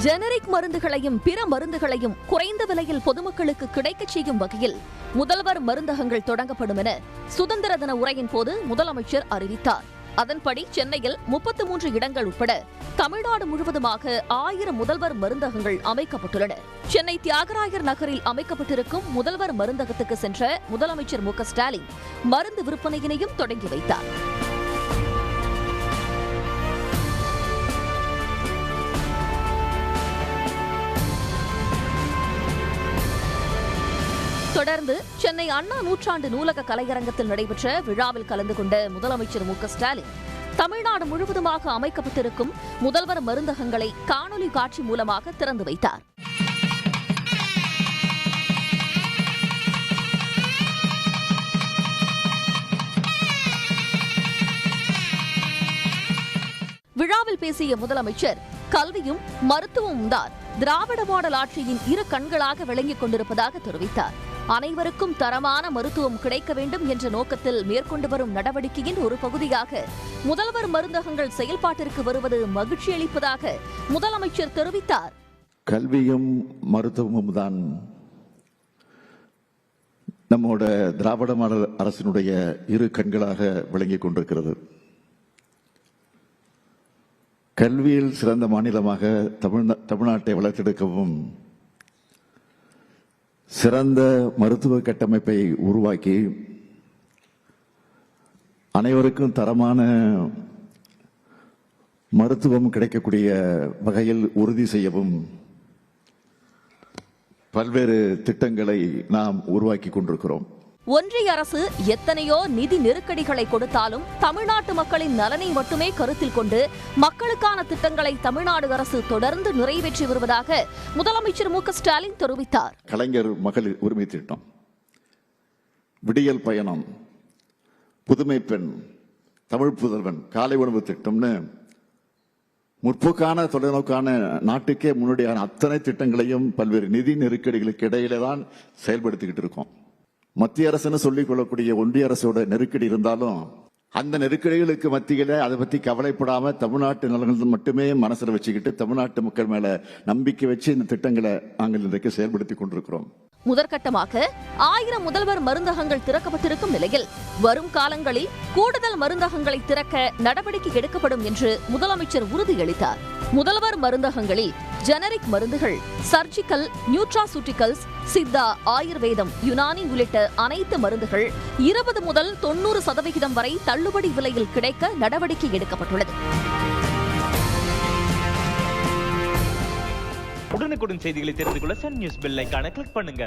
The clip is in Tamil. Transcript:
ஜெனரிக் மருந்துகளையும் பிற மருந்துகளையும் குறைந்த விலையில் பொதுமக்களுக்கு கிடைக்கச் செய்யும் வகையில் முதல்வர் மருந்தகங்கள் தொடங்கப்படும் என சுதந்திர தின உரையின் போது முதலமைச்சர் அறிவித்தார். அதன்படி சென்னையில் 33 இடங்கள் உட்பட தமிழ்நாடு முழுவதுமாக 1000 முதல்வர் மருந்தகங்கள் அமைக்கப்பட்டுள்ளன. சென்னை தியாகராயர் நகரில் அமைக்கப்பட்டிருக்கும் முதல்வர் மருந்தகத்துக்கு சென்ற முதலமைச்சர் மு க ஸ்டாலின் மருந்து விற்பனையினையும் தொடங்கி வைத்தார். தொடர்ந்து சென்னை அண்ணா நூற்றாண்டு நூலக கலையரங்கத்தில் நடைபெற்ற விழாவில் கலந்து கொண்ட முதலமைச்சர் மு க ஸ்டாலின் தமிழ்நாடு முழுவதுமாக அமைக்கப்பட்டிருக்கும் முதல்வர் மருந்தகங்களை காணொலி காட்சி மூலமாக திறந்து வைத்தார். விழாவில் பேசிய முதலமைச்சர், கல்வியும் மருத்துவமும் தான் திராவிட மாடல் ஆட்சியின் இரு கண்களாக விளங்கிக் கொண்டிருப்பதாக தெரிவித்தார். அனைவருக்கும் தரமான மருத்துவம் கிடைக்க வேண்டும் என்ற நோக்கத்தில் மேற்கொண்டு வரும் நடவடிக்கையின் ஒரு பகுதியாக முதல்வர் மருந்தகங்கள் செயல்பாட்டிற்கு வருவது மகிழ்ச்சி அளிப்பதாக முதலமைச்சர் தெரிவித்தார். கல்வியும் மருத்துவமும் தான் நம்மோட திராவிட மாடல் அரசினுடைய இரு கண்களாக விளங்கிக் கொண்டிருக்கிறது. கல்வியில் சிறந்த மாநிலமாக தமிழ்நாட்டை வளர்த்தெடுக்கவும் சிறந்த மருத்துவ கட்டமைப்பை உருவாக்கி அனைவருக்கும் தரமான மருத்துவம் கிடைக்கக்கூடிய வகையில் உறுதி செய்யவும் பல்வேறு திட்டங்களை நாம் உருவாக்கி கொண்டிருக்கிறோம். ஒன்றிய அரசு எத்தனையோ நிதி நெருக்கடிகளை கொடுத்தாலும் தமிழ்நாட்டு மக்களின் நலனை மட்டுமே கருத்தில் கொண்டு மக்களுக்கான திட்டங்களை தமிழ்நாடு அரசு தொடர்ந்து நிறைவேற்றி வருவதாக முதலமைச்சர் மு க ஸ்டாலின் தெரிவித்தார். கலைஞர் மகளிர் உரிமை திட்டம், விடியல் பயணம், புதுமை பெண், தமிழ் புதல்வன், காலை உணவு திட்டம்னு முற்போக்கான தொலைநோக்கான நாட்டுக்கே முன்னோடியான அத்தனை திட்டங்களையும் பல்வேறு நிதி நெருக்கடிகளுக்கு இடையில தான் செயல்படுத்திக்கிட்டு இருக்கோம். மத்திய அரசுன்னு சொல்லிக் கொள்ளக்கூடிய ஒன்றிய அரசோட நெருக்கடி இருந்தாலும் அந்த நெருக்கடிகளுக்கு மத்தியில அதை பத்தி கவலைப்படாம தமிழ்நாட்டு நலன்கள் மட்டுமே மனசுல வச்சுக்கிட்டு தமிழ்நாட்டு மக்கள் மேல நம்பிக்கை வச்சு இந்த திட்டங்களை நாங்கள் இன்றைக்கு செயல்படுத்திக் கொண்டிருக்கிறோம். முதற்கட்டமாக 1000 முதல்வர் மருந்தகங்கள் திறக்கப்பட்டிருக்கும் நிலையில் வரும் காலங்களில் கூடுதல் மருந்தகங்களை திறக்க நடவடிக்கை எடுக்கப்படும் என்று முதலமைச்சர் உறுதியளித்தார். முதல்வர் மருந்தகங்களில் ஜெனரிக் மருந்துகள், சர்ஜிக்கல், நியூட்ராசூட்டிகல்ஸ், சித்தா, ஆயுர்வேதம், யுனானி உள்ளிட்ட அனைத்து மருந்துகள் 20 முதல் 90% வரை தள்ளுபடி விலையில் கிடைக்க நடவடிக்கை எடுக்கப்பட்டுள்ளது. உடனுக்குடன் செய்திகளை தெரிந்து கொள்ள சன் நியூஸ் பெல் ஐகானை கிளிக் பண்ணுங்க.